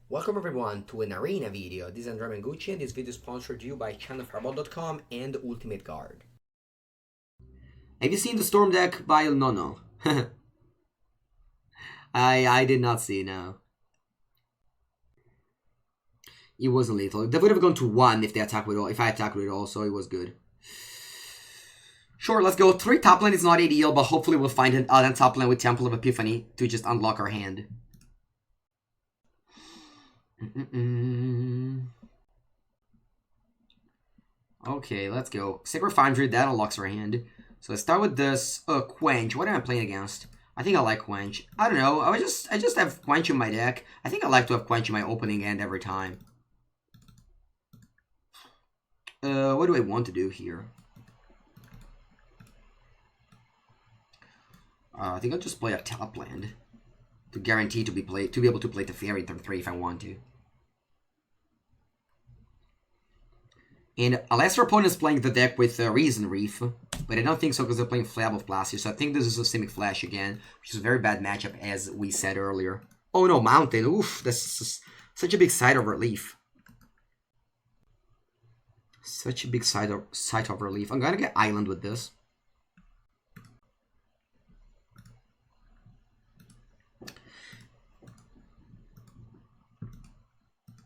Welcome everyone to an arena video. This is Andrea Mengucci and this video is sponsored to you by channelfireball.com and Ultimate Guard. Have you seen the Storm deck by Nono? I did not see, no. It wasn't lethal. They would have gone to 1 if I attacked with it all, so it was good. Sure, let's go. 3 top lane is not ideal, but hopefully we'll find an other top lane with Temple of Epiphany to just unlock our hand. Okay, let's go. Sacred Foundry, that unlocks our hand. So let's start with this. Quench. What am I playing against? I think I like Quench. I don't know. I just have Quench in my deck. I think I like to have Quench in my opening hand every time. What do I want to do here? I think I'll just play a top land to guarantee to be able to play the Fairy turn 3 if I want to. And unless our opponent is playing the deck with Reason Reef, but I don't think so because they're playing Flab of Blast here, so I think this is a Simic Flash again, which is a very bad matchup as we said earlier. Oh no, Mountain, oof, that's such a big side of relief. Such a big side of relief. I'm gonna get Island with this.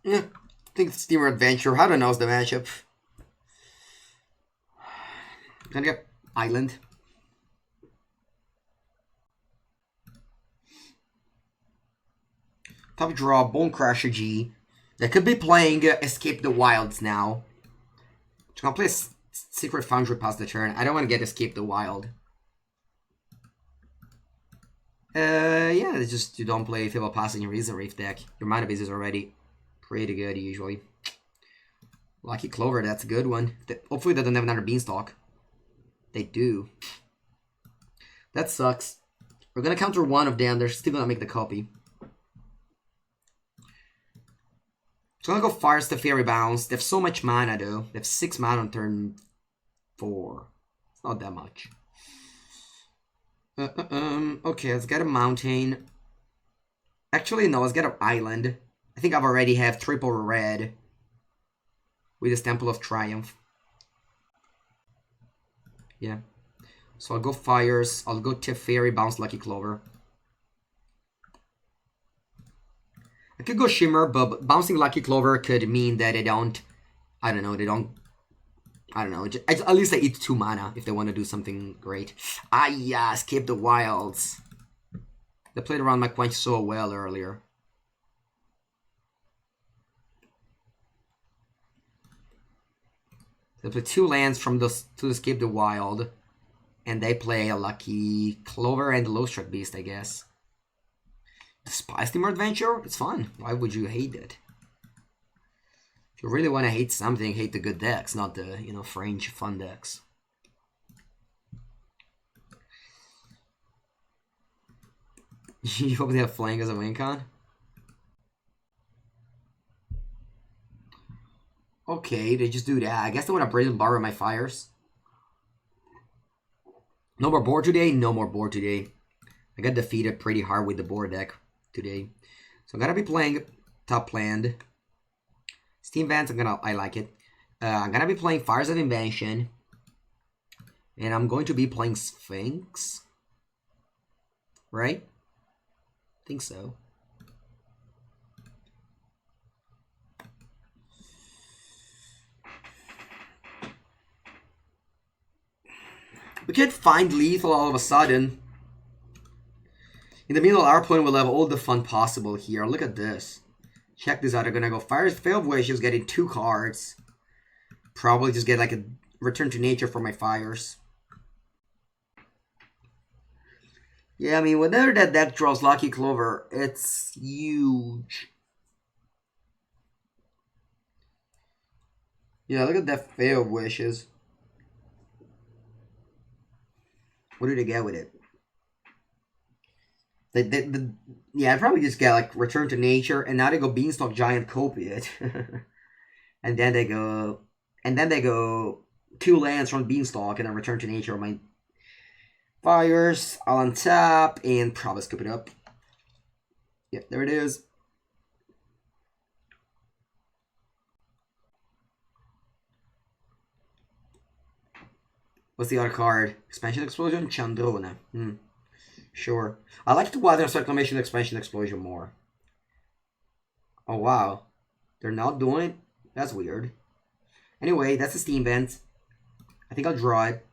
Yeah, I think it's Steamer Adventure. How do I know it's the matchup? Gonna get Island. Top draw, Bone Crusher G. They could be playing Escape the Wilds now. I'm gonna play Secret Foundry past the turn. I don't want to get Escape the Wild. Yeah, it's just you don't play Fable Pass in your Reason Reef deck. Your mana base is already pretty good usually. Lucky Clover, that's a good one. Hopefully they don't have another Beanstalk. They do. That sucks. We're gonna counter one of them. They're still gonna make the copy. So I'm gonna go Fire the Fairy Bounce. They have so much mana though. They have 6 mana on turn 4. It's not that much. Okay, let's get a Mountain. Actually, no, let's get an Island. I think I've already have triple red with this Temple of Triumph. Yeah. So I'll go Fires. I'll go Teferi, bounce Lucky Clover. I could go Shimmer, but bouncing Lucky Clover could mean that they don't... I don't know, at least they eat 2 mana if they want to do something great. Ah, yeah, Escape the Wilds. They played around my Quench so well earlier. They play 2 lands from to Escape the Wild. And they play a Lucky Clover and the Low Strike Beast, I guess. The Spy Steamer Adventure? It's fun. Why would you hate it? If you really want to hate something, hate the good decks, not the, fringe fun decks. You hope they have Flank as a win con? Okay, they just do that. I guess they want to Brazen Borrow my Fires. No more board today? No more board today. I got defeated pretty hard with the board deck today. So I'm going to be playing Top Land. Steam Vans, I like it. I'm going to be playing Fires of Invention. And I'm going to be playing Sphinx. Right? I think so. We can't find lethal all of a sudden. In the middle, our opponent will have all the fun possible here. Look at this. Check this out. I'm gonna go Fire's Failed Wishes, getting 2 cards. Probably just get like a Return to Nature for my Fires. Yeah, I mean, whenever that deck draws Lucky Clover, it's huge. Yeah, look at that Failed Wishes. What did they get with it? Yeah, I probably just get like Return to Nature, and now they go Beanstalk Giant Copiate, and then they go 2 lands from Beanstalk, and then Return to Nature on my Fires. I'll untap and probably scoop it up. Yep, there it is. What's the other card? Expansion Explosion? Chandrona. Sure. I like the Water Reclamation Expansion Explosion more. Oh, wow. They're not doing it? That's weird. Anyway, that's a Steam Vent. I think I'll draw it.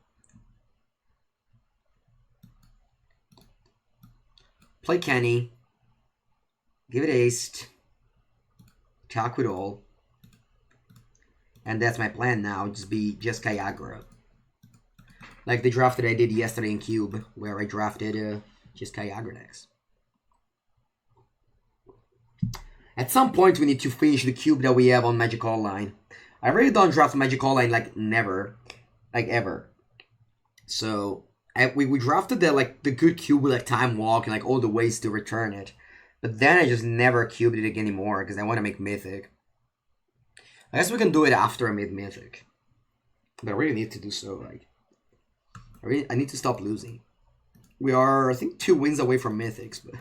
Play Kenny. Give it Ace. Attack with all. And that's my plan now. Just be Jeskai aggro. Like the draft that I did yesterday in Cube, where I drafted Jeskai aggro decks. At some point, we need to finish the cube that we have on Magic Online. I really don't draft Magic Online like never, like ever. So we drafted the good cube with like Time Walk and like all the ways to return it, but then I just never cubed it again anymore because I want to make Mythic. I guess we can do it after I made Mythic, but I really need to do so. Like, I need to stop losing. We are, I think, 2 wins away from Mythics, but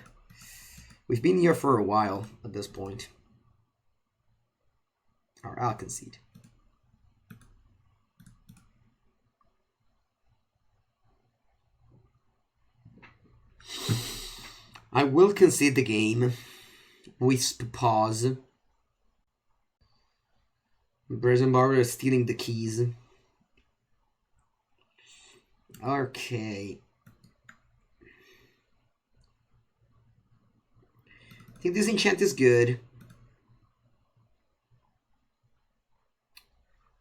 we've been here for a while at this point. Or I'll concede. I will concede the game. Wisp pause. Brazen Barber is stealing the keys. Okay. I think this enchant is good.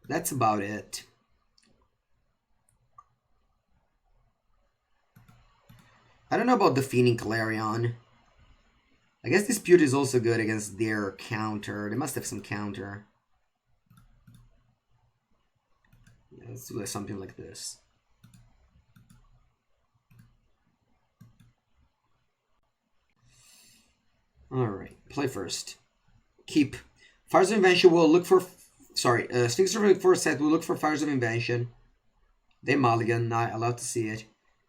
That's about it. I don't know about defeating Clarion. I guess Dispute is also good against their counter. They must have some counter. Yeah, let's do something like this. Alright, play first. Keep. Fires of Invention will look for... Sorry, Sphinx for a set will look for Fires of Invention. They mulligan, not allowed to see it.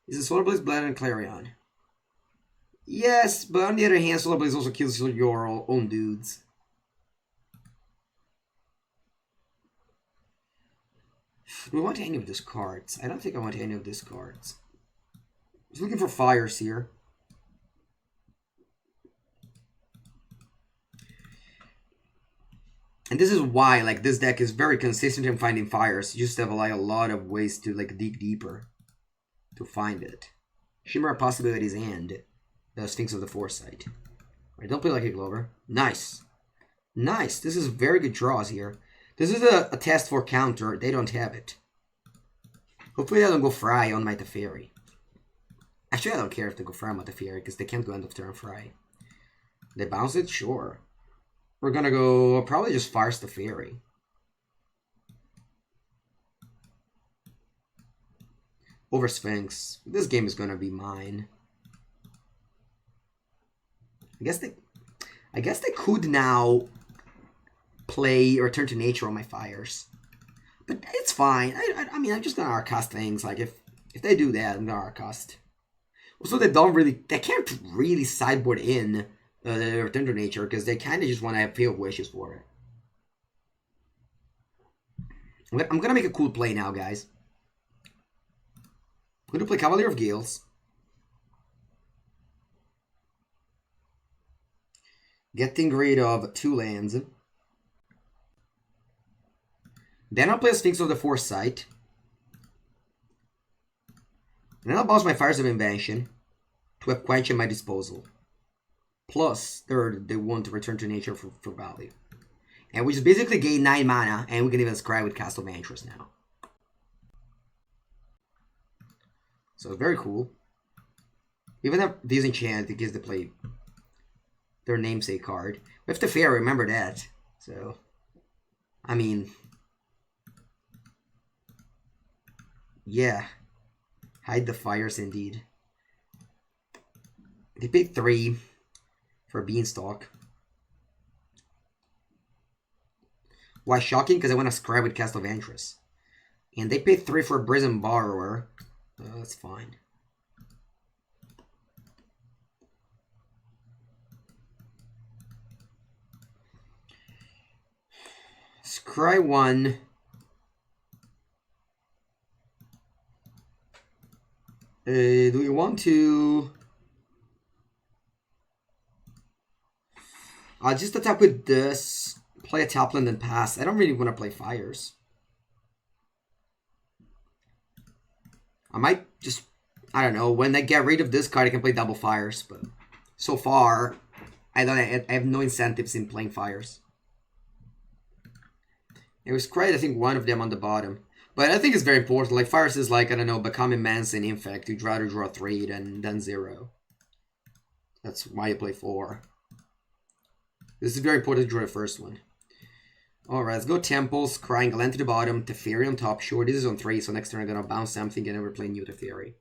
Is it Solar Blaze, Blade, and Clarion? Yes, but on the other hand, Solar Blaze also kills your own dudes. Do we want any of these cards? I don't think I want any of these cards. I was looking for fires here. And this is why, like, this deck is very consistent in finding fires. You just have like a lot of ways to like dig deeper to find it. Shimmer of Possibilities and the Sphinx of the Foresight. Alright, don't play like a Glover. Nice. Nice. This is very good draws here. This is a test for counter. They don't have it. Hopefully they don't go Fry on my Teferi. Actually, I don't care if they go Fry on my Teferi because they can't go end of turn Fry. They bounce it? Sure. We're gonna go probably just Fires Teferi. Over Sphinx. This game is gonna be mine. I guess they could now play Return to Nature on my fires. But it's fine. I mean, I'm just gonna Arcast things. Like, if they do that, I'm gonna Arcast. Also, they can't really sideboard in the Return to Nature because they kind of just want to have Field Wishes for it. I'm gonna make a cool play now, guys. I'm gonna play Cavalier of Gales. Getting rid of 2 lands. Then I'll play a Sphinx of the Foresight. And then I'll bounce my Fires of Invention to have Quench at my disposal. Plus, they want to Return to Nature for value. And we just basically gain 9 mana, and we can even scry with Cast of Interest now. So, very cool. Even if Disenchant, it gives the play their namesake card. We have Teferi, remember that. So, I mean... Yeah. Hide the fires, indeed. They paid 3 for Beanstalk. Why shocking? Because I want to scrap with Cast of Interest. And they paid 3 for Brazen Borrower. That's fine. Scry 1. Do we want to... I'll just attack with this, play a top land and pass. I don't really want to play fires. I might just, I don't know, when I get rid of this card I can play double fires, but so far I have no incentives in playing fires. It was great, I think one of them on the bottom. But I think it's very important, like fires is like, I don't know, becoming Mance and Infect. You'd rather draw 3 than 0. That's why you play 4. This is very important to draw the first one. Alright, let's go Temples, Crying, Land to the bottom, Teferi on top. Sure, this is on 3, so next turn I'm gonna bounce something and never play new Teferi.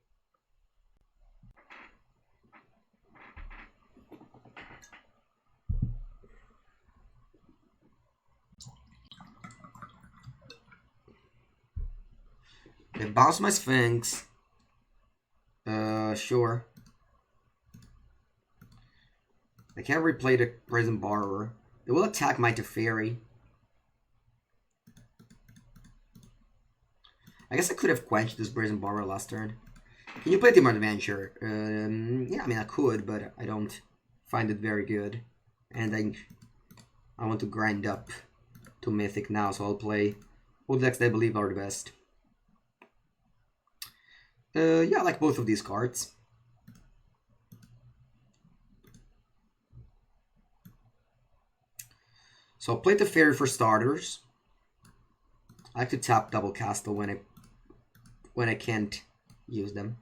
I bounce my Sphinx. Sure. I can't replay the Prison Borrower. They will attack my Teferi. I guess I could have quenched this Brazen Borrower last turn. Can you play Team Adventure? Yeah, I mean I could, but I don't find it very good. And I want to grind up to Mythic now, so I'll play all decks that I believe are the best. Yeah, I like both of these cards. So I'll play the Fairy for starters. I like to tap double Castle when I can't use them.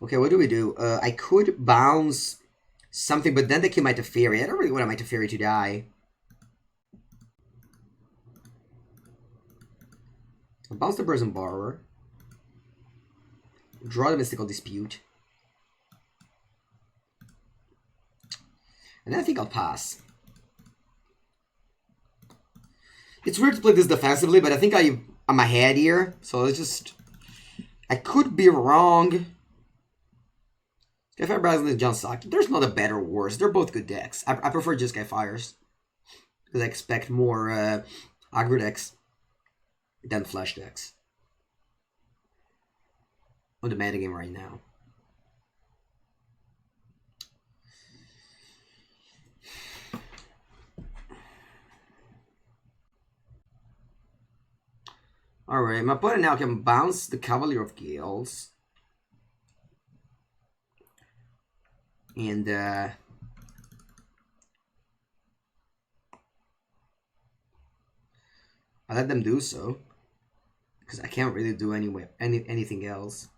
Okay, what do we do? I could bounce something, but then they kill my Teferi. I don't really want my Teferi to die. I'll bounce the Brazen Borrower. Draw the Mystical Dispute. And then I think I'll pass. It's weird to play this defensively, but I think I'm ahead here. So it's just... I could be wrong. Jeskai Brazil and John Sock. There's not a better or worse. They're both good decks. I prefer Jeskai Fires. Because I expect more aggro decks than flash decks. On the metagame right now. Alright, my opponent now can bounce the Cavalier of Gales. And I let them do so. Because I can't really do anything else.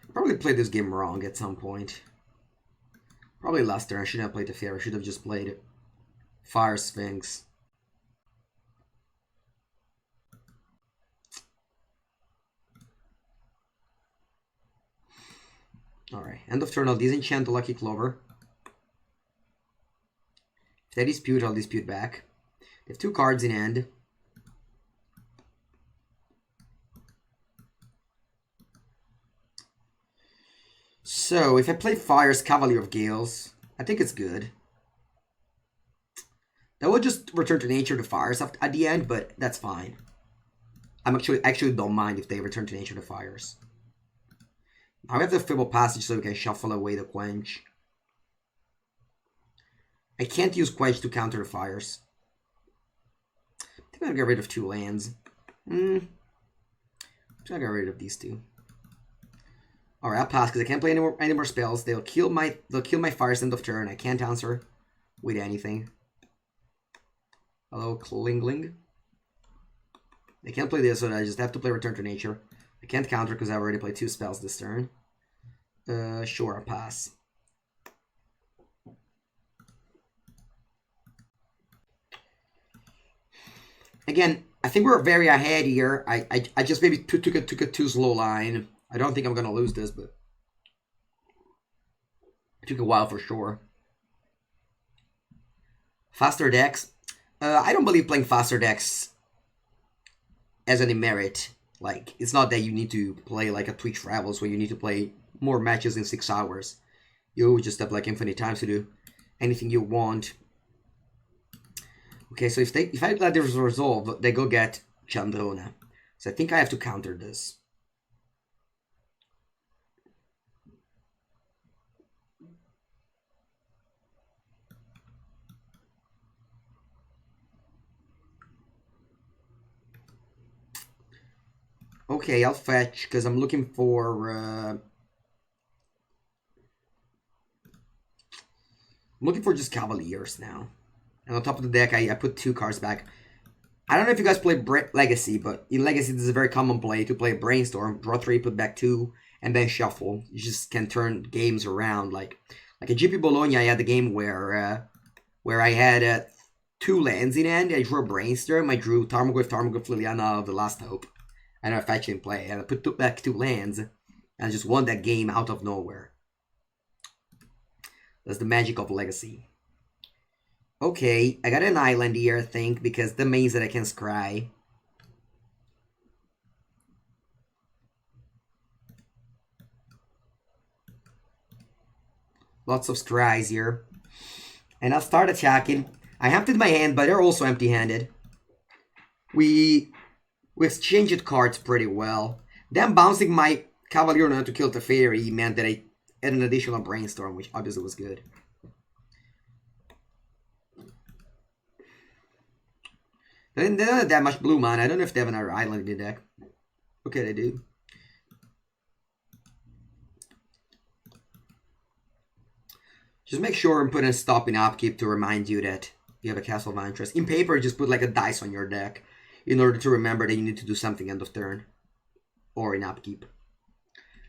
I probably played this game wrong at some point. Probably last turn. I shouldn't have played the Fair. I should have just played it. Fire Sphinx. Alright, end of turn. I'll disenchant the Lucky Clover. If they dispute, I'll dispute back. They have 2 cards in hand. So, if I play Fire's Cavalier of Gales, I think it's good. That will just return to nature the Fires at the end, but that's fine. I actually don't mind if they return to nature the Fires. I have the Fibble Passage so we can shuffle away the Quench. I can't use Quench to counter the Fires. I think I'm gonna get rid of 2 lands. I'm gonna get rid of these 2. Alright, I'll pass because I can't play any more spells. They'll kill my Fires end of turn. I can't answer with anything. Hello, Klingling. I can't play this, so I just have to play Return to Nature. I can't counter because I've already played 2 spells this turn. Sure, I'll pass. Again, I think we're very ahead here. I just maybe took a too slow line. I don't think I'm gonna lose this, but it took a while for sure. Faster decks. I don't believe playing faster decks as any merit Like, it's not that you need to play like a Twitch Travels where you need to play more matches in 6 hours. You just have like infinite time to do anything you want. Okay, so if I let this resolve, they go get Chandrona. So I think I have to counter this. Okay, I'll fetch because I'm looking for just Cavaliers now. And on top of the deck, I put 2 cards back. I don't know if you guys play Legacy, but in Legacy, this is a very common play to play Brainstorm, draw 3, put back 2, and then shuffle. You just can turn games around. Like a GP Bologna, I had the game where I had 2 lands in hand. I drew a Brainstorm. I drew Tarmogoyf, Liliana of the Last Hope. I don't fetch in play, and I put back 2 lands, and I just won that game out of nowhere. That's the magic of Legacy. Okay, I got an island here, I think, because that means that I can scry. Lots of scries here. And I'll start attacking. I emptied my hand, but they're also empty-handed. We exchanged cards pretty well. Then bouncing my Cavalier to kill the Fairy meant that I had an additional Brainstorm, which obviously was good. They don't have that much blue mana. I don't know if they have another island in the deck. Okay, they do. Just make sure and put a stop in upkeep to remind you that you have a Castle of Interest. In paper, just put like a dice on your deck in order to remember that you need to do something end of turn. Or in upkeep.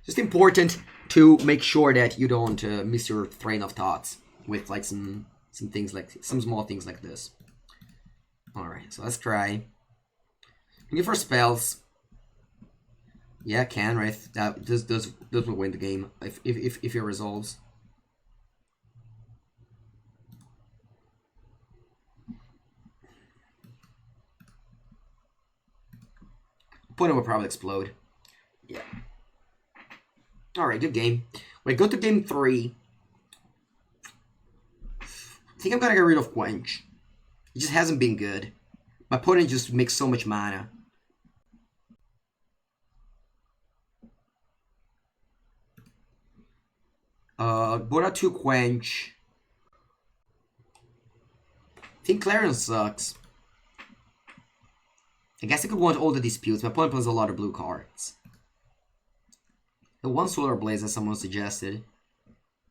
Just important to make sure that you don't miss your train of thoughts with like some things like some small things like this. Alright, so let's try. Looking for spells. Yeah, can, right? This will win the game if it resolves. Opponent will probably explode. Yeah. Alright, good game. When I go to game 3, I think I'm gonna get rid of Quench. It just hasn't been good. My opponent just makes so much mana. Brought out 2 Quench. I think Clarence sucks. I guess I could want all the disputes. My opponent plays a lot of blue cards. The 1 Solar Blaze, as someone suggested.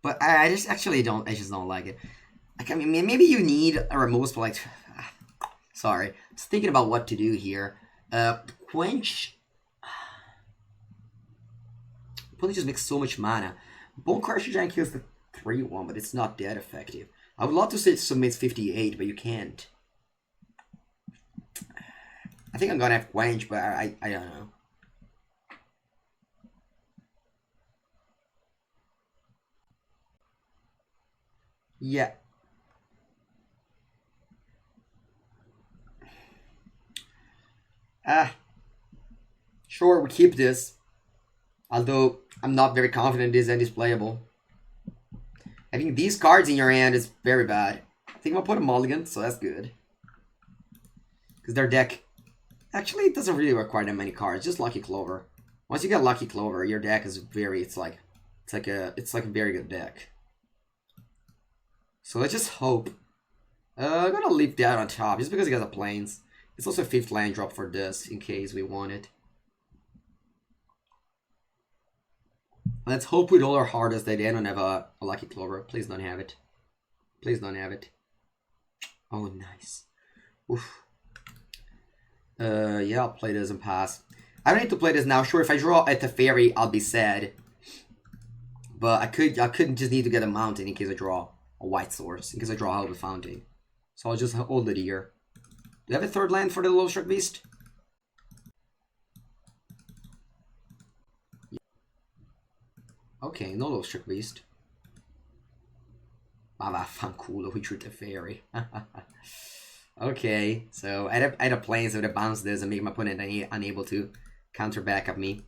But I just don't like it. I mean, maybe you need a removal spell, like... Sorry. Just thinking about what to do here. Quench... Opponent just makes so much mana. Bone Crusher Giant kills the 3-1, but it's not that effective. I would love to say it submits 58, but you can't. I think I'm gonna have Quench, but I don't know. Yeah. Sure, we keep this. Although, I'm not very confident this end is playable. I think these cards in your hand is very bad. I think I'm gonna put a mulligan, so that's good. Because their deck... Actually, it doesn't really require that many cards, just Lucky Clover. Once you get Lucky Clover, your deck is very... It's like a very good deck. So let's just hope. I'm gonna leave that on top, just because it has a plains. It's also a 5th land drop for this, in case we want it. Let's hope with all our hardest that they don't have a Lucky Clover. Please don't have it. Please don't have it. Oh, nice. Oof. Yeah, I'll play this and pass. I don't need to play this now. Sure, if I draw at the Fairy, I'll be sad. But I couldn't just need to get a mountain in case I draw a white source. In case I draw out of the fountain. So I'll just hold it here. Do you have a 3rd land for the Lowestruck Beast? Ok, no Lowestruck Beast. Ma vaffanculo, we drew the Fairy. Okay, so I had a plan so to bounce this and make my opponent unable to counter back at me.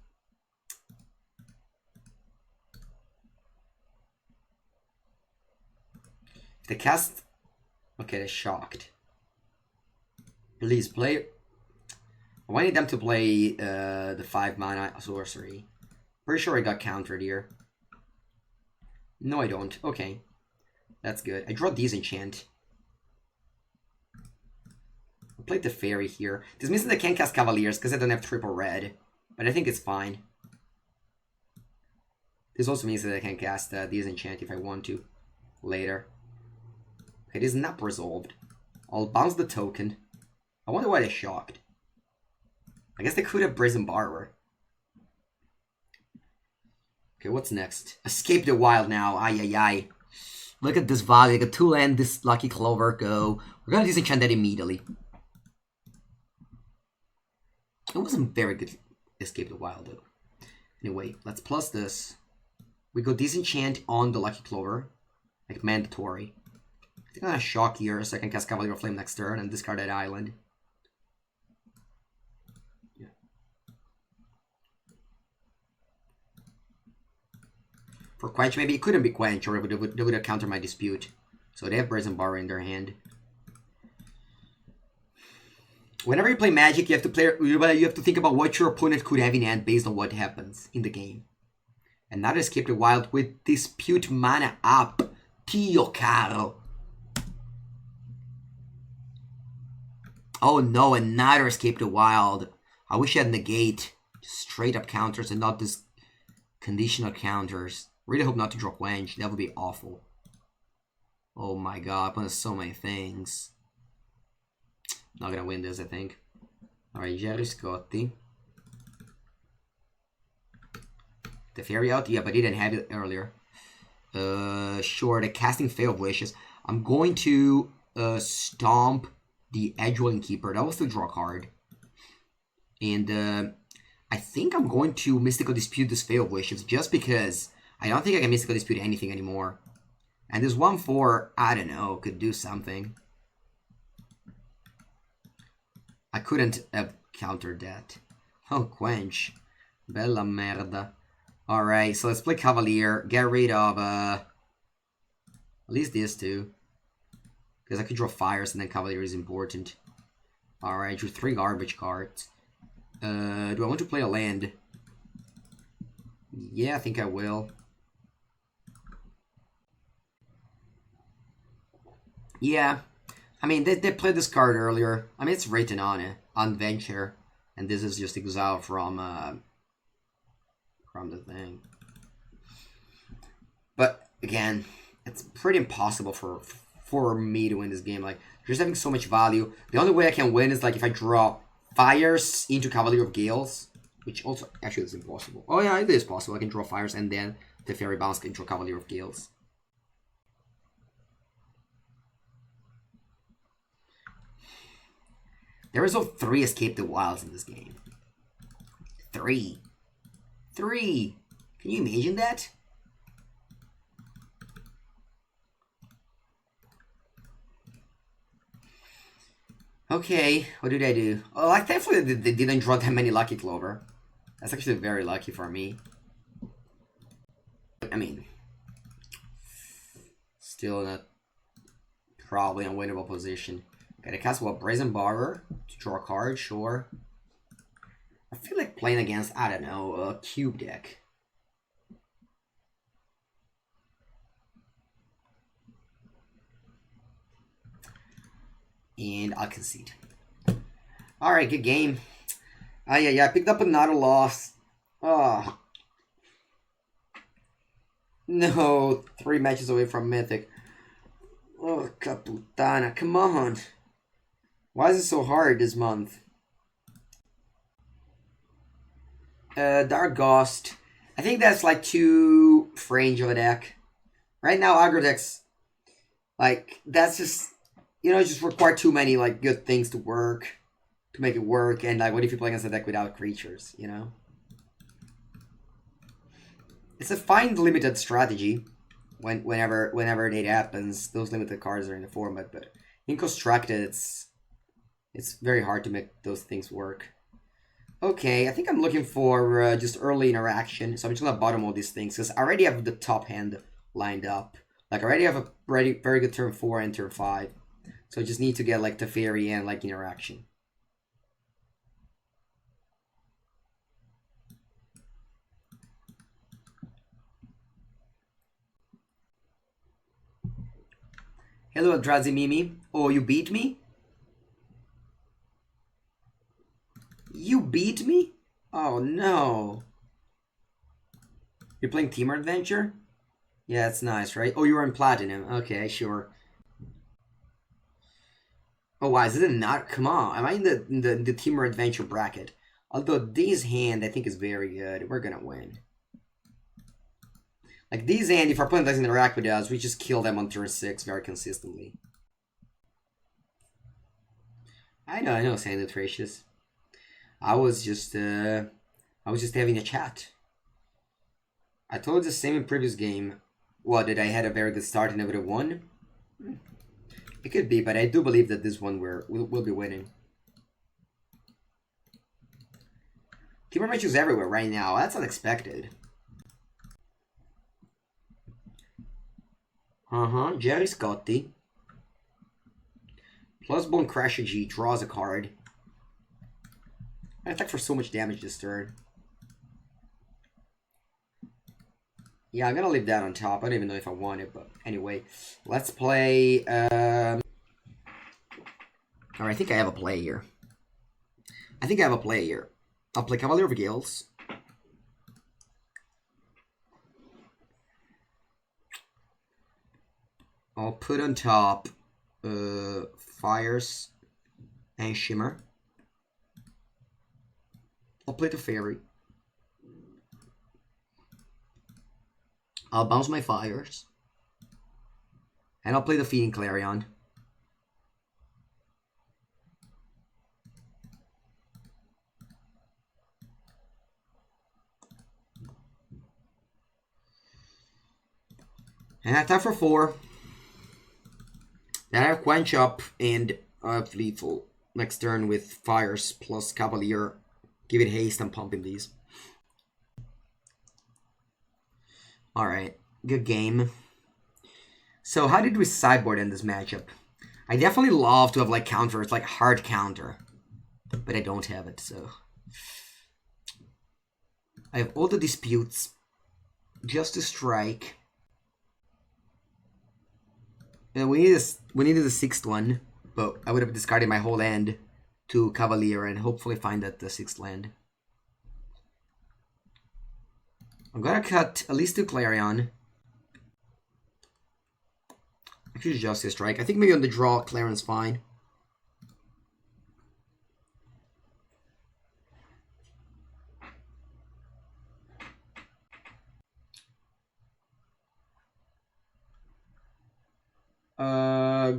If they cast... Okay, they're shocked. Please play... I wanted them to play the 5 mana sorcery. Pretty sure I got countered here. No, I don't. Okay. That's good. I draw Disenchant. I played the Fairy here. This means that I can't cast Cavaliers because I don't have triple red. But I think it's fine. This also means that I can cast Disenchant if I want to. Later. Okay, this is not resolved. I'll bounce the token. I wonder why they're shocked. I guess they could have Brazen Borrower. Okay, what's next? Escape the Wild now. Ay, ay, ay. Look at this value. I got 2 land, this Lucky Clover. Go. We're gonna disenchant that immediately. It wasn't very good Escape the Wild, though. Anyway, let's plus this. We go disenchant on the Lucky Clover. Like, mandatory. I think I'm gonna shock here so I can cast Cavalier of Flame next turn and discard that island. For Quench, maybe it couldn't be Quench, or they would have countered my Dispute. So they have Brazen Borrower in their hand. Whenever you play Magic, you have to think about what your opponent could have in hand based on what happens in the game. And now they Escape the Wild with Dispute mana up. Tio caro. Oh no, another Escape the Wild. I wish I had Negate. Just straight up counters and not this conditional counters. Really hope not to draw Quench. That would be awful. Oh my god, I'm so many things. Not gonna win this, I think. Alright, Jerry Scotti. The Fairy out? Yeah, but he didn't have it earlier. Sure, the casting Fail of Wishes. I'm going to stomp the Edgewing Keeper. That was to draw a card. And I think I'm going to Mystical Dispute this Fail of Wishes just because I don't think I can Mystical Dispute anything anymore. And this 1/4, I don't know, could do something. I couldn't have countered that. Oh, Quench. Bella merda. Alright, so let's play Cavalier. Get rid of, at least these two. Because I could draw Fires and then Cavalier is important. Alright, drew 3 garbage cards. Do I want to play a land? Yeah, I think I will. Yeah. I mean, they played this card earlier. I mean, it's written on it. On Venture. And this is just exile from the thing. But, again, it's pretty impossible for me to win this game. Like, just having so much value. The only way I can win is, like, if I draw Fires into Cavalier of Gales. Which also, actually, is impossible. Oh, yeah, it is possible. I can draw Fires and then the Fairy Bounce can draw Cavalier of Gales. There is also 3 Escape the Wilds in this game. 3. 3! Can you imagine that? Okay, what did I do? Oh, like, thankfully they didn't draw that many Lucky Clover. That's actually very lucky for me. I mean, still not probably unwinnable position. Okay, the cast will Brazen Borrower to draw a card, sure. I feel like playing against, I don't know, a cube deck. And I'll concede. Alright, good game. Yeah, I picked up another loss. Oh. No, 3 matches away from Mythic. Oh, caputana, come on. Why is it so hard this month? Dark Ghost. I think that's like too range of a deck. Right now, aggro decks, like, that's just, you know, just require too many, like, good things to work, to make it work, and, like, what if you play against a deck without creatures, you know? It's a fine limited strategy, whenever it happens. Those limited cards are in the format, but in constructed, it's very hard to make those things work. Okay, I think I'm looking for just early interaction, so I'm just gonna bottom all these things, because I already have the top hand lined up. Like, I already have a very good turn 4 and turn 5. So I just need to get, like, Teferi and, like, interaction. Hello, Eldrazi Mimi. Oh, you beat me? You beat me? Oh, no. You're playing Team Adventure? Yeah, it's nice, right? Oh, you were in Platinum. Okay, sure. Oh, why is it not? Come on. Am I in the Team Adventure bracket? Although this hand, I think, is very good. We're gonna win. Like, this hand, if our opponent doesn't interact with us, we just kill them on turn 6 very consistently. I know, Sandy Tracious. I was just having a chat. I told the same in previous game. What, did I had a very good start and I would have won? It could be, but I do believe that this one we'll be winning. Team matches everywhere right now. That's unexpected. Jerry Scotti. Plus Bone Crasher G draws a card. I attack for so much damage this turn. Yeah, I'm gonna leave that on top. I don't even know if I want it, but anyway. Let's play... Alright, I think I have a play here. I'll play Cavalier of Gales. I'll put on top Fires and Shimmer. I'll play the Fairy. I'll bounce my Fires. And I'll play the Feeding Clarion. And I attack for 4. Then I have Quench Up and Lethal next turn with Fires plus Cavalier. Give it haste, I'm pumping these. Alright, good game. So how did we sideboard in this matchup? I definitely love to have like counters, like hard counter. But I don't have it, so... I have all the disputes. Just to strike. And we needed a 6th one, but I would have discarded my whole hand to Cavalier and hopefully find that the 6th land. I'm gonna cut at least 2 Clarion. Actually, just a strike. I think maybe on the draw, Clarion's fine.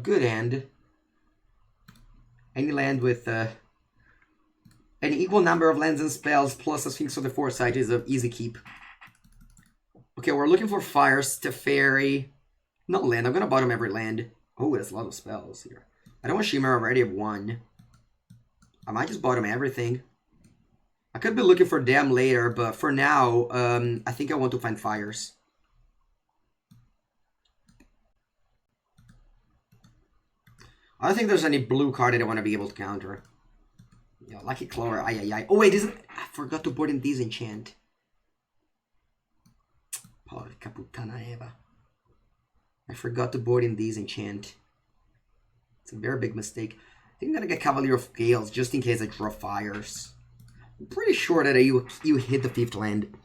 Good hand. Any land with an equal number of lands and spells plus a Sphinx of the Foresight is an easy keep. Okay, we're looking for Fires, Teferi. No land. I'm gonna bottom every land. Oh, there's a lot of spells here. I don't want Shimmer. I already have 1. I might just bottom everything. I could be looking for them later, but for now, I think I want to find Fires. I don't think there's any blue card that I want to be able to counter. Yeah, Lucky Clover. Ay. Oh, wait, isn't... I forgot to board in these enchant. Porca puttana Eva. I forgot to board in these enchant. It's a very big mistake. I think I'm going to get Cavalier of Gales just in case I draw Fires. I'm pretty sure that you hit the 5th land.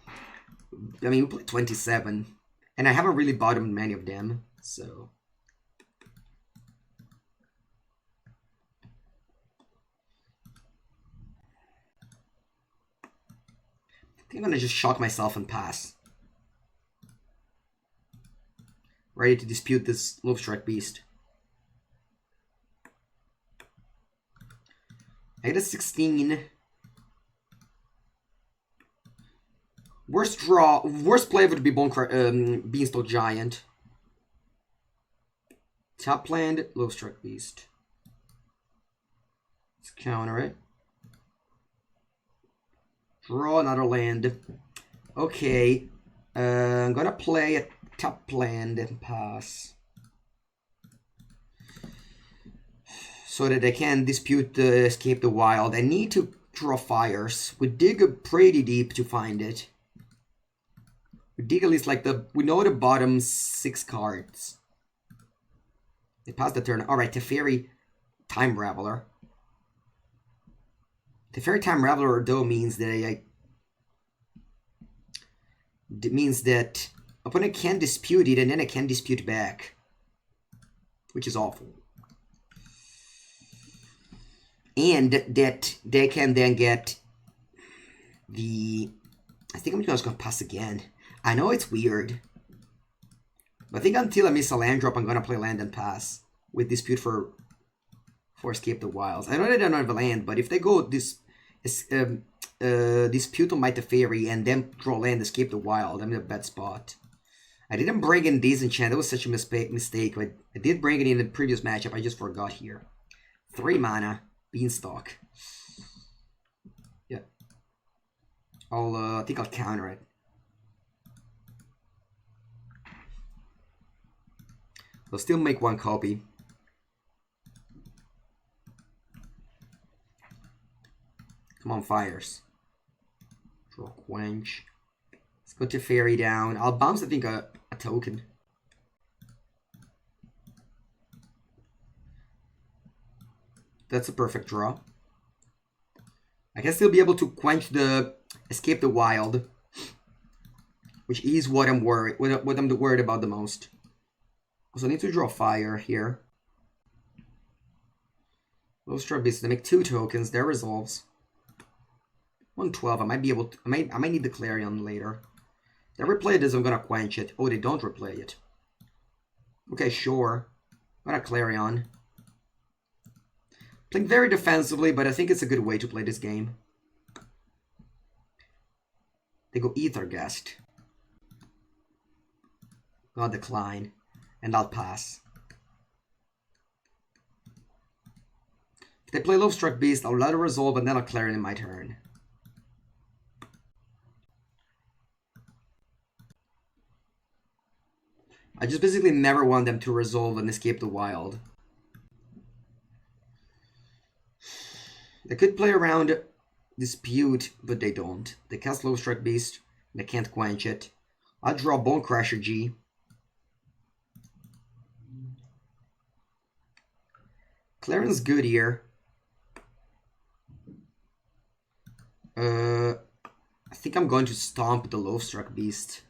I mean, we played 27. And I haven't really bottomed many of them, so... I think I'm gonna just shock myself and pass. Ready to dispute this Lovestrike Beast. I get a 16. Worst play would be Beanstalk Giant. Top land, Lovestrike Beast. Let's counter it. Draw another land. Okay. I'm gonna play a top land and pass. So that I can dispute the Escape the Wild. I need to draw fires. We dig pretty deep to find it. We dig at least like we know the bottom 6 cards. They pass the turn. Alright, Teferi Time Raveler. Teferi Time Raveler though means that it means that opponent can dispute it and then I can dispute back. Which is awful. And that they can then get the... I think I'm just going to pass again. I know it's weird. But I think until I miss a land drop, I'm going to play land and pass. With Dispute for Escape the Wilds. I know they don't have a land, but if they go Dispute on my Teferi and then draw land, Escape the Wild, I'm in a bad spot. I didn't bring in Disenchant. That was such a mistake. But I did bring it in the previous matchup. I just forgot here. 3 mana. Beanstalk. Yeah. I think I'll counter it. I'll still make 1 copy. Come on, fires. Draw Quench. Let's go to Fairy down. I'll bounce, I think, a token. That's a perfect draw. I can still be able to quench the Escape the Wild, which is what I'm worried about the most. Also, I need to draw fire here. Low Strike Beast to make 2 tokens. That resolves. 112. I might be able to. I might need the Clarion later. They replay this. I'm gonna quench it. Oh, they don't replay it. Okay, sure. I'm gonna Clarion. Playing very defensively, but I think it's a good way to play this game. They go Ethergast. I'll decline. And I'll pass. If they play Low Struck Beast, I'll let it resolve and then I'll Clarion in my turn. I just basically never want them to resolve and Escape the Wild. They could play around Dispute, but they don't. They cast Low Strike Beast. They can't quench it. I'll draw Bone Crusher G. Clarion's good here. I think I'm going to stomp the Low Struck Beast.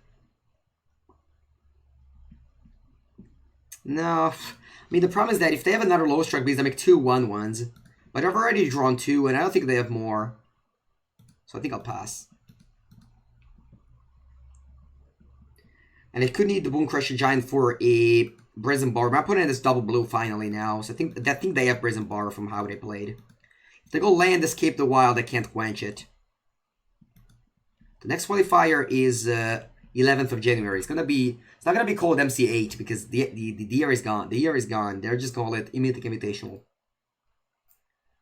No. I mean, the problem is that if they have another Low Struck Beast, I make 2 1/1s. But I've already drawn 2, and I don't think they have more. So I think I'll pass. And I could need the Bone Crusher Giant for a Brazen Bar. My opponent is double blue finally now. So I think they have Brazen Bar from how they played. If they go land, Escape the Wild, I can't quench it. The next qualifier is 11th of January. It's not gonna be called MC8 because the year is gone. The year is gone. They're just call it Mythic Invitational.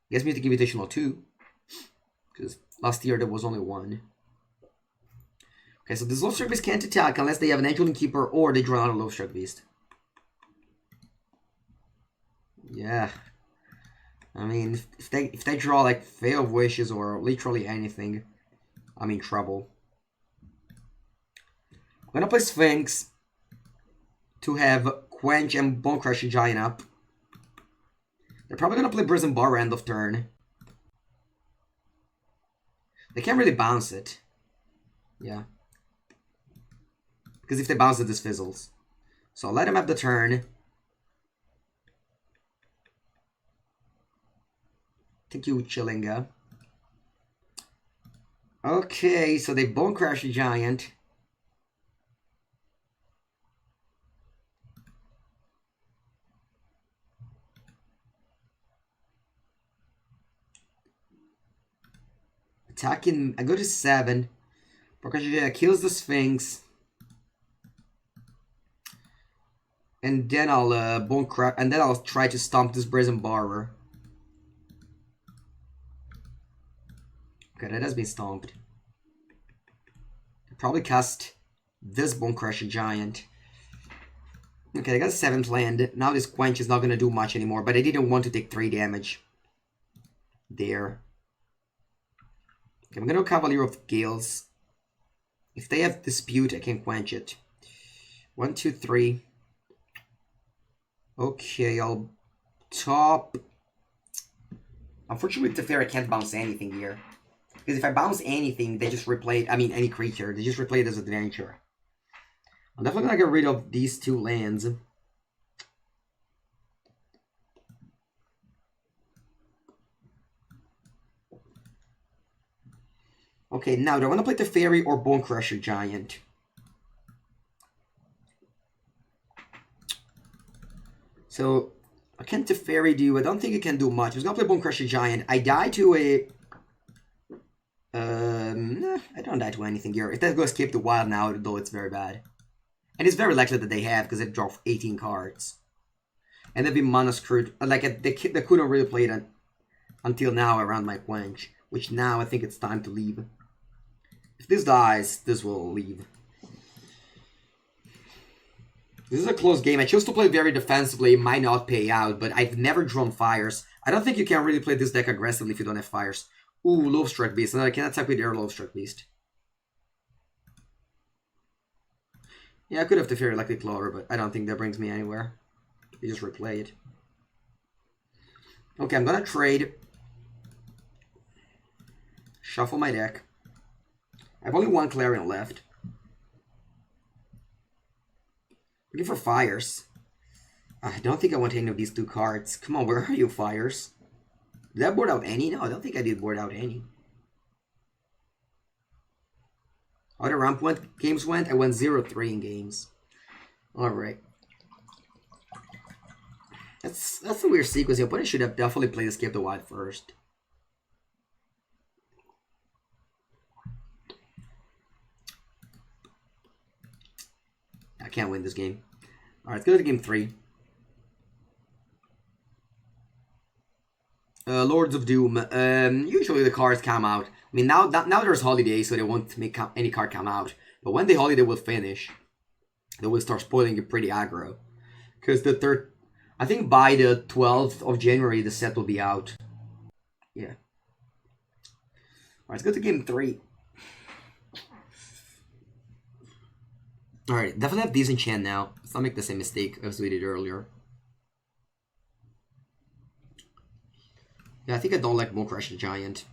I guess Mythic Invitational 2. Because last year there was only 1. Okay, so this Low Strike Beast can't attack unless they have an Angeling Keeper or they draw out a Low Strike Beast. Yeah. I mean, if they draw like Veil of Wishes or literally anything, I'm in trouble. I'm gonna play Sphinx to have Quench and Bone Crusher Giant up. They're probably gonna play Brazen Bar end of turn. They can't really bounce it. Yeah. Because if they bounce it, this fizzles. So I'll let him have the turn. Thank you, Chillinga. Okay, so they Bone Crash a Giant. Attacking, I go to 7. Bone Crash a Giant kills the Sphinx. And then I'll Bone Crash, and then I'll try to stomp this Brazen Borrower. Okay, that has been stomped. Probably cast this Bone Crusher Giant. Okay, I got a 7th land. Now this Quench is not going to do much anymore, but I didn't want to take 3 damage. There. Okay, I'm going to Cavalier of Gales. If they have Dispute, I can Quench it. 1, 2, 3. Okay, I'll top. Unfortunately, with Teferi, I can't bounce anything here. Because if I bounce anything, they just replay it. I mean, any creature. They just replay it as adventure. I'm definitely going to get rid of these 2 lands. Okay, now do I want to play Teferi or Bone Crusher Giant? So, what can Teferi do? I don't think it can do much. I was going to play Bone Crusher Giant. I die to a... Nah, I don't die to anything here. If that goes Escape the Wild now, though, it's very bad. And it's very likely that they have, because they draw 18 cards. And they've been mana screwed. Like, they couldn't really play it until now around my Quench. Which now I think it's time to leave. If this dies, this will leave. This is a close game. I chose to play very defensively. It might not pay out, but I've never drawn fires. I don't think you can really play this deck aggressively if you don't have fires. Ooh, Lovestruck Beast. And I can attack with their Lovestruck Beast. Yeah, I could have Teferi like the Clover, but I don't think that brings me anywhere. You just replay it. Okay, I'm gonna trade. Shuffle my deck. I have only 1 Clarion left. Looking for fires. I don't think I want any of these 2 cards. Come on, where are you, fires? Did I board out any? No, I don't think I did board out any. How the ramp games went? I went 0-3 in games. Alright. That's a weird sequence. Your opponent should have definitely played Escape the Wild first. I can't win this game. Alright, let's go to game 3. Lords of Doom. Usually the cards come out. I mean, now there's holiday, so they won't make any card come out. But when the holiday will finish, they will start spoiling it pretty aggro. Because I think by the 12th of January, the set will be out. Yeah. Alright, let's go to game 3. Alright, definitely have Disenchant now. Let's not make the same mistake as we did earlier. Yeah, I think I don't like Bone Crusher Giant.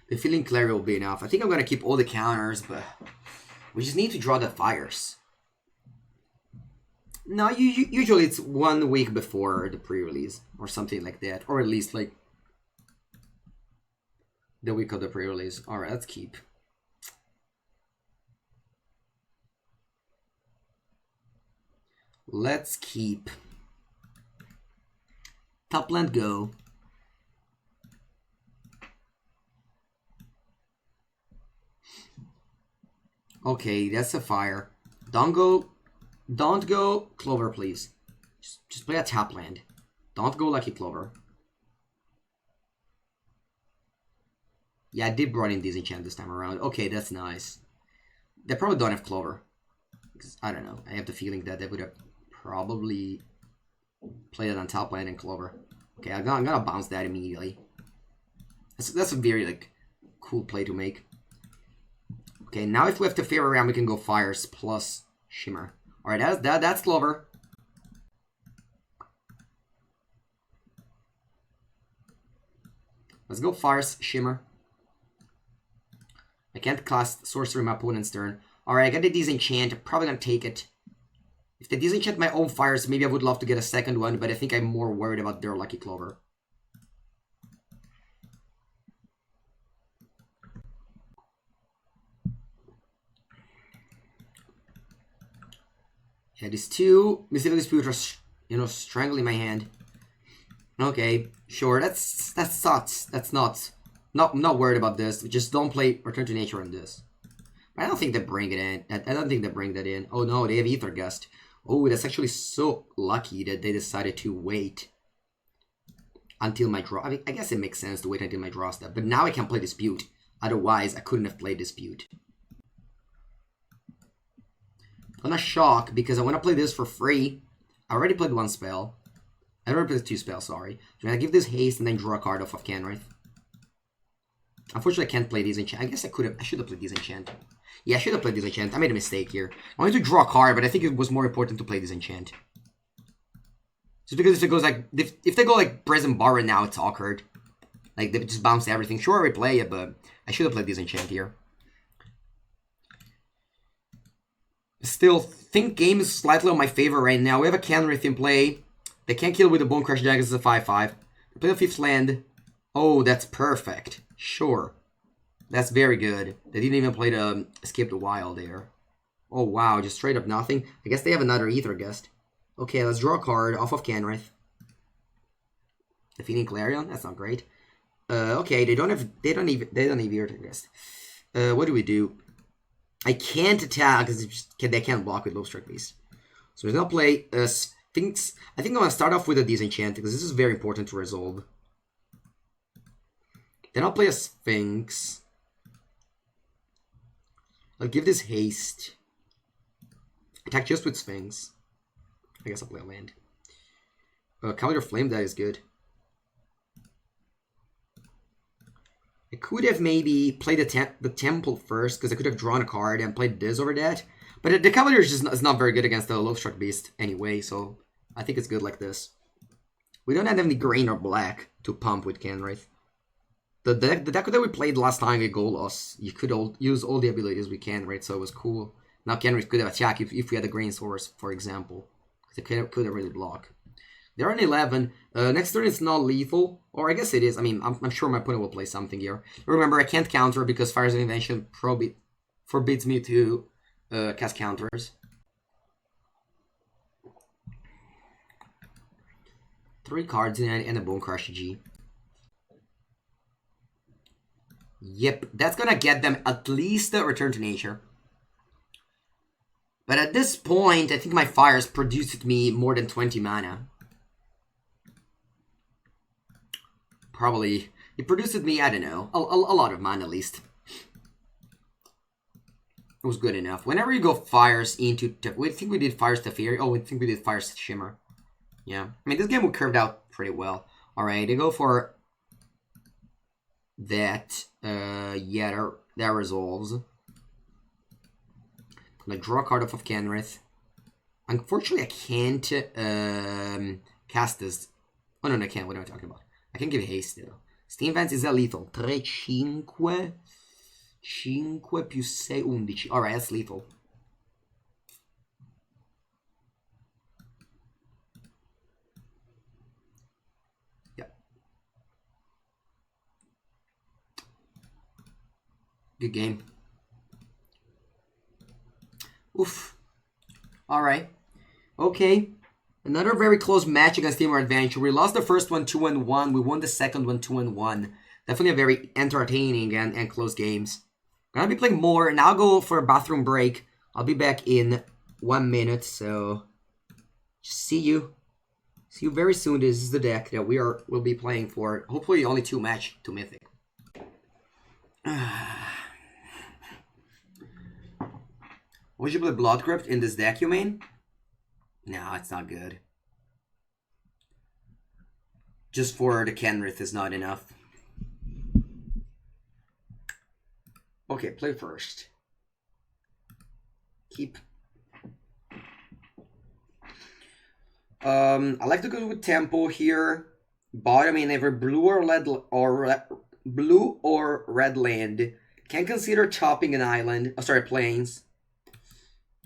The Feeling Clary will be enough. I think I'm going to keep all the counters, but we just need to draw the fires. No, usually it's 1 week before the pre-release or something like that. Or at least like the week of the pre-release. Alright, let's keep. Let's keep. Top land go. Okay, that's a fire. Don't go Clover, please. Just play a tap land. Don't go Lucky Clover. Yeah, I did brought in Disenchant this time around. Okay, that's nice. They probably don't have Clover. Because, I don't know. I have the feeling that they would have probably played it on top land and Clover. Okay, I'm gonna bounce that immediately. That's a very, like, cool play to make. Okay, now if we have to Teferi around, we can go Fires plus Shimmer. Alright, that's Clover. Let's go Fires, Shimmer. I can't cast Sorcery on my opponent's turn. Alright, I got the Disenchant. Probably gonna take it. If they Disenchant my own Fires, maybe I would love to get a second one, but I think I'm more worried about their Lucky Clover. Yeah, these 2 Mythic Dispute are, strangling my hand. Okay, sure, that sucks. That's not worried about this. Just don't play Return to Nature on this. But I don't think they bring it in. I don't think they bring that in. Oh no, they have Ether Gust. Oh, that's actually so lucky that they decided to wait until my draw. I mean, I guess it makes sense to wait until my draw step. But now I can play Dispute. Otherwise, I couldn't have played Dispute. I'm not shocked because I want to play this for free. I already played one spell. I already played 2 spells, sorry. So I'm going to give this haste and then draw a card off of Kenrith. Unfortunately, I can't play Disenchant. I guess I should have played Disenchant. Yeah, I should have played Disenchant. I made a mistake here. I wanted to draw a card, but I think it was more important to play Disenchant. Just because if it goes like... If they go like Present Bar now, it's awkward. Like, they just bounce everything. Sure, I replay it, but I should have played Disenchant here. Still, think game is slightly on my favor right now. We have a Kenrith in play. They can't kill with the Bone Crush Daggers as a 5/5. They play the 5th land. Oh, that's perfect. Sure. That's very good. They didn't even play the Escape the Wild there. Oh, wow. Just straight up nothing. I guess they have another Ether Guest. Okay, let's draw a card off of Kenrith. Defeating Clarion? That's not great. Okay, they don't have Ether Guest. What do we do? I can't attack because they can't block with Low-Strike Beast. So we're going to play Sphinx. I think I'm going to start off with a Disenchant because this is very important to resolve. Then I'll play a Sphinx. I'll give this haste. Attack just with Sphinx. I guess I'll play a land. Cavalier Flame, that is good. I could have maybe played the Temple first, because I could have drawn a card and played this over that. But the Cavalier is not very good against the Low-Struck Beast anyway, so I think it's good like this. We don't have any green or black to pump with Kenrith. The deck that we played last time with Golos, you could use all the abilities we can, right? So it was cool. Now Kenrith could have attacked if we had a green source, for example. They could have really block. They're on 11. Next turn is not lethal. Or I guess it is. I mean, I'm sure my opponent will play something here. Remember, I can't counter because Fire's Invention forbids me to cast counters. 3 cards and a Bone Crush G. Yep, that's gonna get them at least a Return to Nature. But at this point, I think my Fires produced me more than 20 mana. Probably, it produced me, I don't know, a lot of mana at least. It was good enough. Whenever you go Fires into... I think we did Fires Teferi. Oh, I think we did Fires Shimmer. Yeah. I mean, this game curved out pretty well. Alright, they go for... that. Yeah, that resolves. I'm gonna draw a card off of Kenrith. Unfortunately, I can't cast this. Oh, no, I can't. What am I talking about? I can give haste, though. Steam Vance is a lethal. 3, 5... 5 più 6, 11. Alright, that's lethal. Yeah. Good game. Oof. Alright. Okay. Another very close match against Team Adventure. We lost the first one 2-1. We won the second one 2-1. Definitely a very entertaining and close games. I'm gonna be playing more, and I'll go for a bathroom break. I'll be back in 1 minute, so see you. See you very soon. This is the deck that we'll be playing for. Hopefully only 2 match to Mythic. Would you play Blood Crypt in this deck, you mean? No, it's not good. Just for the Kenrith is not enough. Okay, play first. Keep. I like to go with Tempo here. Bottom in every blue or red land. Can consider chopping an island. Oh, sorry, plains.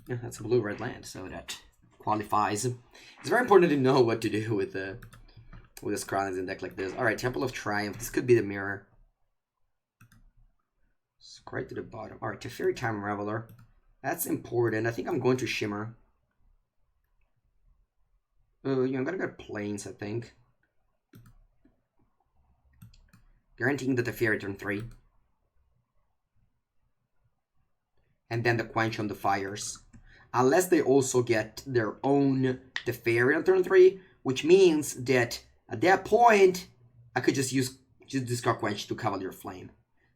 Yeah, that's a blue-red land, so that qualifies. It's very important to know what to do with this Chronix in deck like this. All right, Temple of Triumph. This could be the mirror. Right to the bottom. All right, Teferi Time Reveler. That's important. I think I'm going to Shimmer. Yeah, I'm gonna go Plains, I think. Guaranteeing the Teferi turn 3. And then the Quench on the Fires. Unless they also get their own Teferi on turn 3, which means that at that point, I could just discard Quench to Cavalier Flame.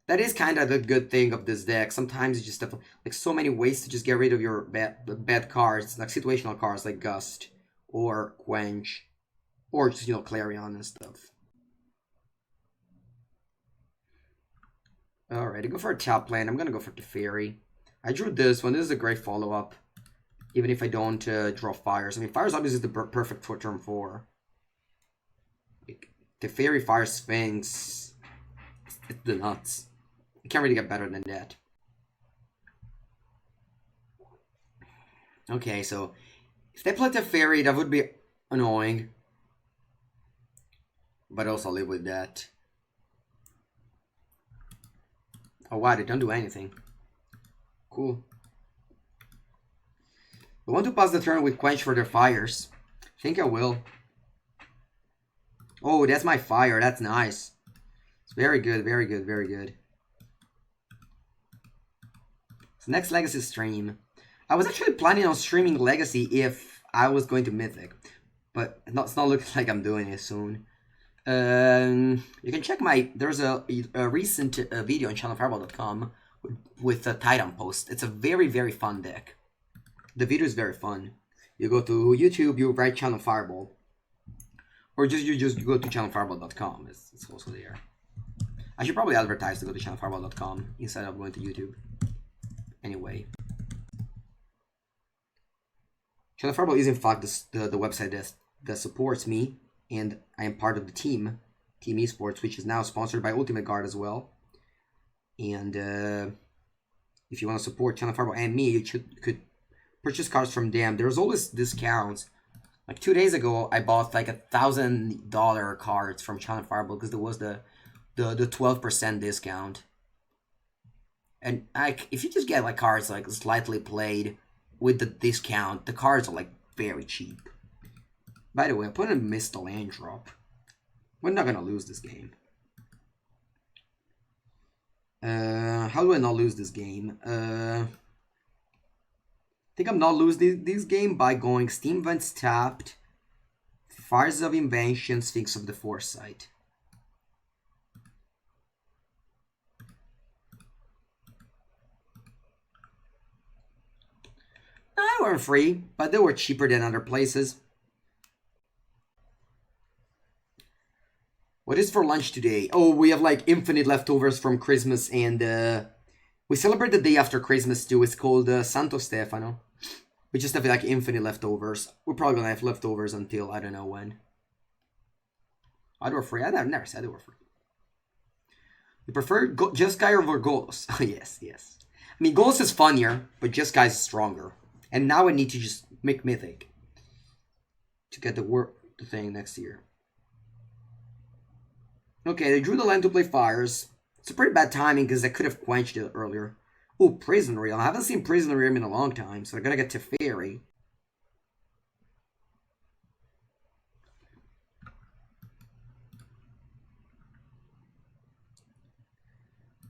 That is kind of the good thing of this deck. Sometimes you just have like so many ways to just get rid of your bad cards, like situational cards like Gust or Quench, or just, you know, Clarion and stuff. Alright, I go for a top lane. I'm gonna go for the Fairy. I drew this one. This is a great follow-up. Even if I don't draw Fires. I mean, Fires obviously is the perfect for turn 4. Like, the Fairy Fire Sphinx. It's the nuts. You can't really get better than that. Okay, so if they played the Fairy, that would be annoying. But also live with that. Oh wow, they don't do anything. Cool. I want to pass the turn with Quench for their fires. I think I will. Oh, that's my fire. That's nice. It's very good, very good, very good. So next Legacy stream. I was actually planning on streaming Legacy if I was going to Mythic. But it's not looking like I'm doing it soon. You can check there's a recent video on channelfireball.com with a Titan post. It's a very, very fun deck. The video is very fun. You go to YouTube, you write Channel Fireball. Or you just go to channelfireball.com. It's also there. I should probably advertise to go to channelfireball.com instead of going to YouTube. Anyway. Channel Fireball is in fact the website that supports me. And I am part of the Team Esports, which is now sponsored by Ultimate Guard as well. And if you want to support Channel Fireball and me, you could purchase cards from them. There's always discounts. Like 2 days ago, I bought like $1,000 cards from Channel Fireball because there was the 12% discount. And if you just get like cards like slightly played with the discount, the cards are like very cheap. By the way, opponent missed the land drop. We're not gonna lose this game. How do I not lose this game? I think I'm not losing this game by going Steam Vents tapped, Fires of Invention, Sphinx of the Foresight. No, they weren't free, but they were cheaper than other places. What is for lunch today? Oh, we have like infinite leftovers from Christmas, and we celebrate the day after Christmas too. It's called Santo Stefano. We just have like infinite leftovers. We're probably gonna have leftovers until I don't know when. Oh, they were free. I never said they were free. You prefer Jeskai over Golos? Yes, yes. I mean, Golos is funnier, but Jeskai is stronger. And now I need to just make Mythic to get the thing next year. Okay, they drew the land to play Fires. It's a pretty bad timing because I could have quenched it earlier. Oh, Prison Realm. I haven't seen Prison Realm in a long time, so I gotta get to Fairy.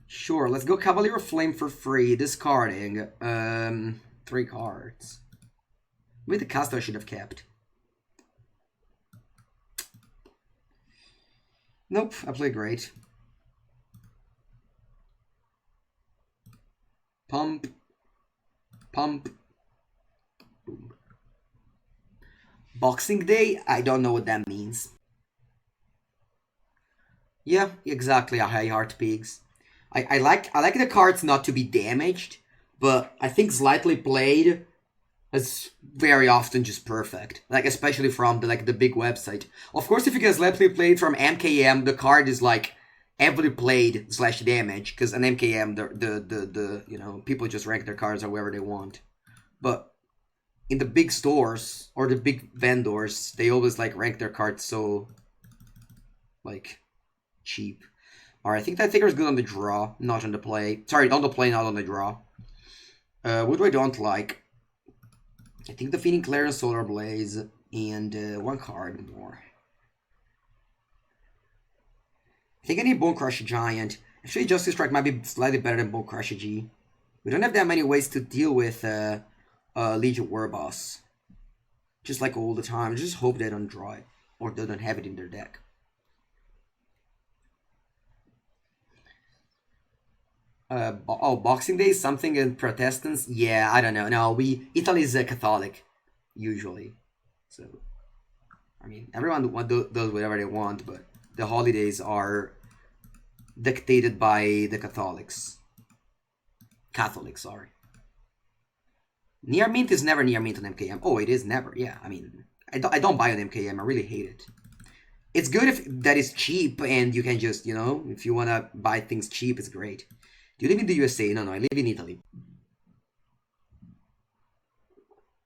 Sure, let's go Cavalier of Flame for free. Discarding 3 cards. Maybe the cast I should have kept. Nope, I play great. Pump. Pump. Boom. Boxing Day? I don't know what that means. Yeah, exactly, a High Heart Pigs. I like the cards not to be damaged, but I think slightly played is very often just perfect. Like especially from the big website. Of course, if you get slightly played from MKM, the card is like heavily played / damage, because an MKM the you know, people just rank their cards however they want. But in the big stores or the big vendors, they always like rank their cards so like cheap. Alright, I think that figure is good on the draw, not on the play. Sorry, on the play, not on the draw. What do I don't like? I think the Feeding Clarion Solar Blaze and 1 card more. I think I need Bone Crusher Giant. Actually, Justice Strike might be slightly better than Bone Crusher G. We don't have that many ways to deal with Legion Warboss. Just like all the time. Just hope they don't draw it. Or they don't have it in their deck. Oh, Boxing Day, something in Protestants? Yeah, I don't know. No, Italy is Catholic, usually. So, I mean, everyone does whatever they want, but the holidays are dictated by the Catholics. Catholics, sorry. Near mint is never near mint on MKM. Oh, it is never. Yeah, I mean, I don't buy on MKM. I really hate it. It's good if that is cheap and you can just, you know, if you want to buy things cheap, it's great. Do you live in the USA? No, I live in Italy.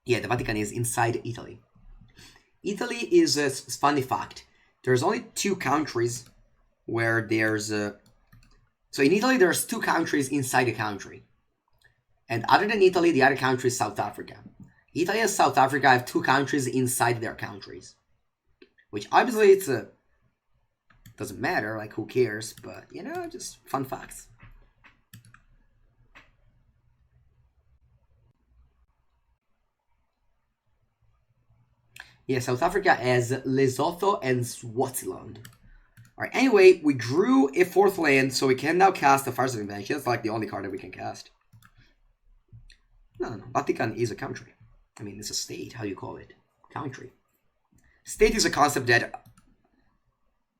Yeah, the Vatican is inside Italy. Italy is a funny fact. There's only 2 countries where there's so in Italy there's 2 countries inside the country. And other than Italy, the other country is South Africa. Italy and South Africa have 2 countries inside their countries. Which obviously it's doesn't matter, like who cares, but you know, just fun facts. Yeah, South Africa has Lesotho and Swaziland. Alright, anyway, we drew a 4th land, so we can now cast the Fires of Invention. That's like the only card that we can cast. No. Vatican is a country. I mean, it's a state. How do you call it? Country. State is a concept that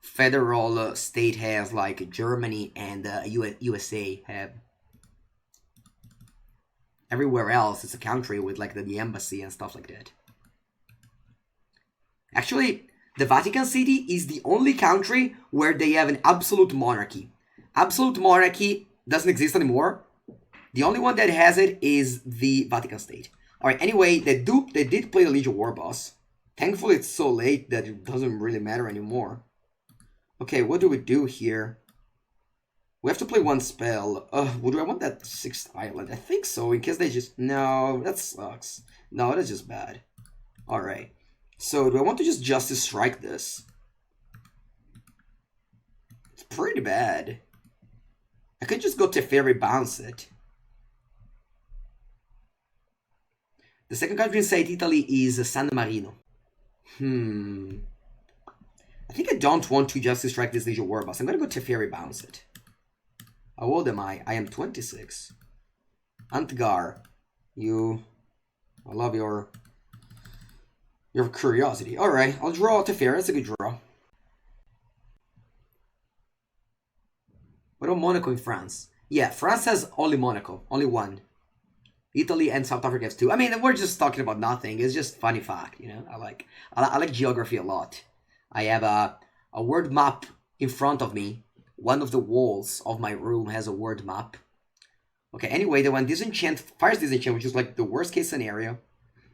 federal state has, like Germany and USA have. Everywhere else, it's a country with like the embassy and stuff like that. Actually, the Vatican City is the only country where they have an absolute monarchy. Absolute monarchy doesn't exist anymore. The only one that has it is the Vatican State. Alright, anyway, they did play the Legion War Boss. Thankfully, it's so late that it doesn't really matter anymore. Okay, what do we do here? We have to play 1 spell. Do I want that 6th island? I think so, in case they just... No, that sucks. No, that's just bad. Alright. So, do I want to just Justice Strike this? It's pretty bad. I could just go Teferi, bounce it. The second country inside Italy is San Marino. I think I don't want to Justice Strike this Legion War Boss. I'm gonna go Teferi, bounce it. How old am I? I am 26. Antgar, I love your curiosity. Alright, I'll draw Teferi. That's a good draw. What about Monaco in France? Yeah, France has only Monaco. Only 1. Italy and South Africa has 2. I mean, we're just talking about nothing. It's just funny fact, you know. I like geography a lot. I have a word map in front of me. One of the walls of my room has a word map. Okay, anyway, the one Disenchant, Fires Disenchant, which is like the worst case scenario.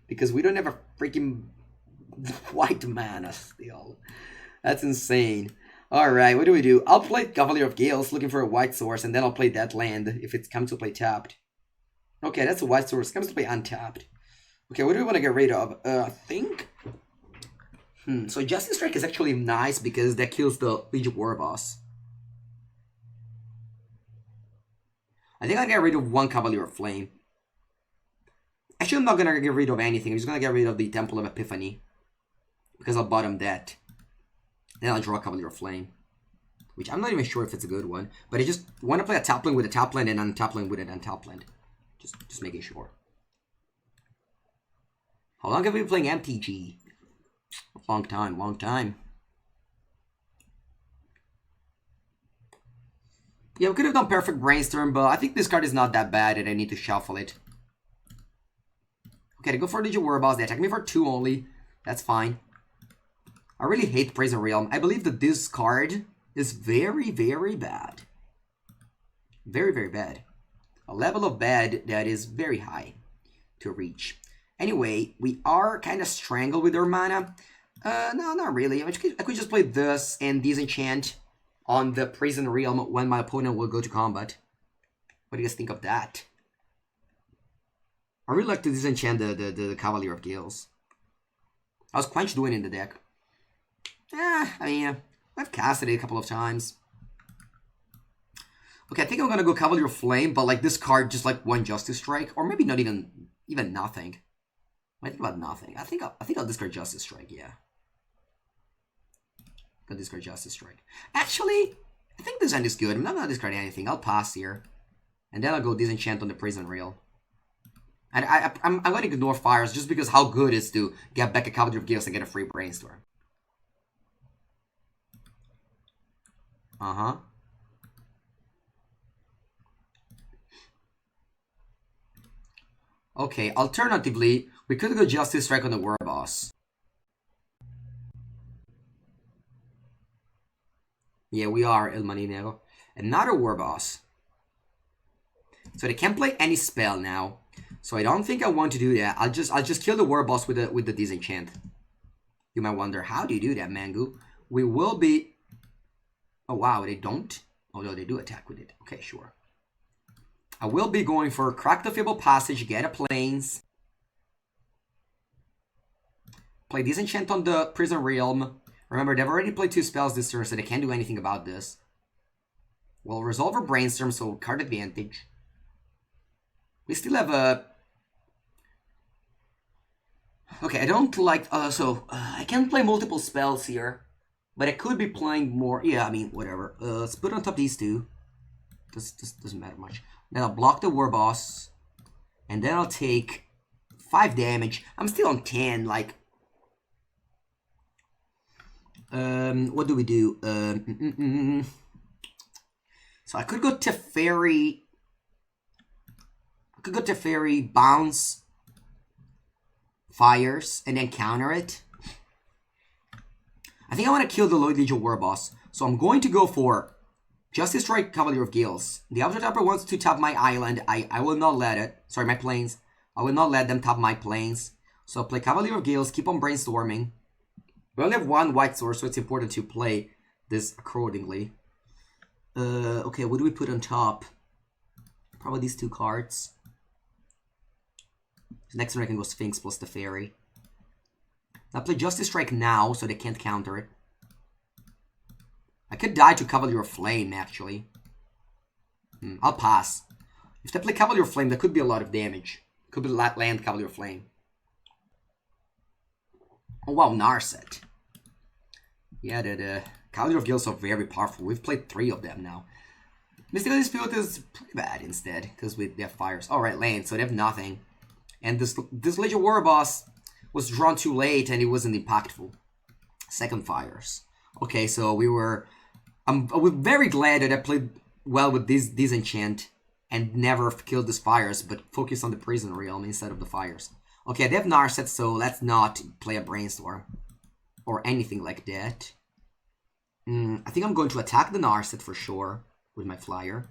Because we don't have a freaking white mana still. That's insane. Alright, what do we do? I'll play Cavalier of Gales, looking for a white source, and then I'll play that land if it comes to play tapped. Okay, that's a white source. It comes to play untapped. Okay, what do we want to get rid of? I think... So Justice Strike is actually nice because that kills the Legion War Boss. I think I'll get rid of 1 Cavalier of Flame. Actually, I'm not going to get rid of anything. I'm just going to get rid of the Temple of Epiphany. Because I'll bottom that. Then I'll draw a Cavalier of Flame. Which I'm not even sure if it's a good one. But I just want to play a top lane with a top lane and untap lane with an untap lane. Just making sure. How long have we been playing MTG? Long time. Yeah, we could have done Perfect Brainstorm, but I think this card is not that bad and I need to shuffle it. Okay, to go for Legion War Boss, they attack me for 2 only. That's fine. I really hate Prison Realm. I believe that this card is very, very bad. Very, very bad. A level of bad that is very high to reach. Anyway, we are kind of strangled with our mana. No, not really. I could just play this and Disenchant on the Prison Realm when my opponent will go to combat. What do you guys think of that? I really like to Disenchant the Cavalier of Gales. How's Quench doing in the deck? I mean, I've casted it a couple of times. Okay, I think I'm gonna go Cavalier of Flame, but like this card just like 1 Justice Strike, or maybe not even nothing. I think about nothing. I think I'll discard Justice Strike. Yeah, I'll discard Justice Strike. Actually, I think this end is good. I'm not gonna discard anything. I'll pass here. And then I'll go disenchant on the prison reel. And I'm going to ignore fires just because how good it is to get back a Cavalier of Gales and get a free brainstorm. Uh-huh. Okay, alternatively, we could go Justice Strike on the War Boss. Yeah, we are El Marinero. Another War Boss. So they can't play any spell now. So I don't think I want to do that. I'll just kill the War Boss with the disenchant. You might wonder, how do you do that, Mangu? We will be... Oh wow, they don't? Oh no, they do attack with it. Okay, sure. I will be going for Crack the Fable Passage, get a Plains. Play Disenchant on the Prison Realm. Remember, they've already played 2 spells this turn, so they can't do anything about this. We'll resolve our Brainstorm, so card advantage. We still have a... Okay, I don't like... I can't play multiple spells here. But I could be playing more... Yeah, I mean, whatever. Let's put on top these 2. This doesn't matter much. Then I'll block the War Boss. And then I'll take 5 damage. I'm still on 10, like... what do we do? So I could go Teferi. I could go Teferi, bounce, fires, and then counter it. I think I want to kill the Lloyd Legion War Boss. So I'm going to go for Justice Strike Cavalier of Gales. The Avatar Tapper wants to tap my island. I will not let it. Sorry, my planes. I will not let them tap my planes. So I'll play Cavalier of Gales, keep on brainstorming. We only have 1 white source, so it's important to play this accordingly. Okay, what do we put on top? Probably these 2 cards. Next one I can go Sphinx plus the Fairy. I'll play Justice Strike now, so they can't counter it. I could die to Cavalier of Flame, actually. I'll pass. If they play Cavalier of Flame, that could be a lot of damage. Could be land Cavalier of Flame. Oh wow, Narset. Yeah, the Cavalier of Gales are very powerful. We've played 3 of them now. Mystical Dispute is pretty bad instead, because they have fires. Alright, land, so they have nothing. And this Legion War Boss was drawn too late and it wasn't impactful. Second fires. Okay, so we're very glad that I played well with this disenchant and never killed these fires, but focused on the prison realm instead of the fires. Okay, they have Narset, so let's not play a brainstorm or anything like that. I think I'm going to attack the Narset for sure with my flyer.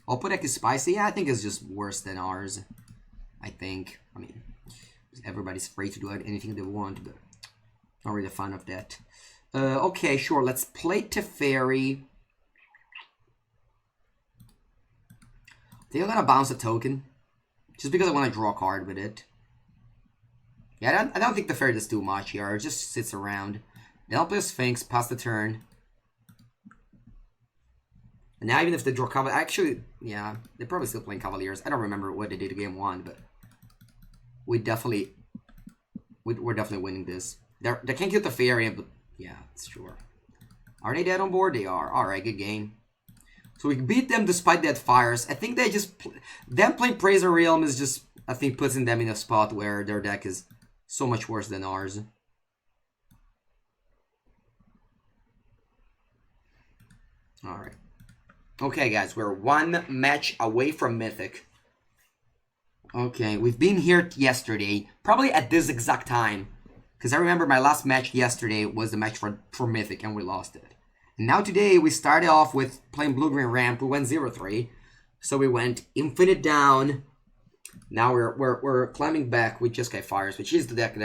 Opodek is spicy. Yeah, I think it's just worse than ours. I think. I mean, everybody's free to do anything they want, but not really a fan of that. Okay, sure. Let's play Teferi. I think I'm gonna bounce a token, just because I want to draw a card with it. Yeah, I don't think Teferi does too much here. It just sits around. Then I'll play a Sphinx, pass the turn. And now even if they draw Cavalier, actually, yeah, they're probably still playing Cavaliers. I don't remember what they did in game 1, but we're definitely winning this. They can't get the Fairy, but yeah, it's sure. Are they dead on board? They are. Alright, good game. So we beat them despite that fires. I think they just... them playing Praiser Realm is just, I think, putting them in a spot where their deck is so much worse than ours. Alright. Okay, guys, we're 1 match away from Mythic. Okay, we've been here yesterday, probably at this exact time. Because I remember my last match yesterday was the match for Mythic, and we lost it. And now today, we started off with playing Blue-Green Ramp. We went 0-3. So we went Infinite down. Now we're climbing back with Jeskai Fires, which is the deck that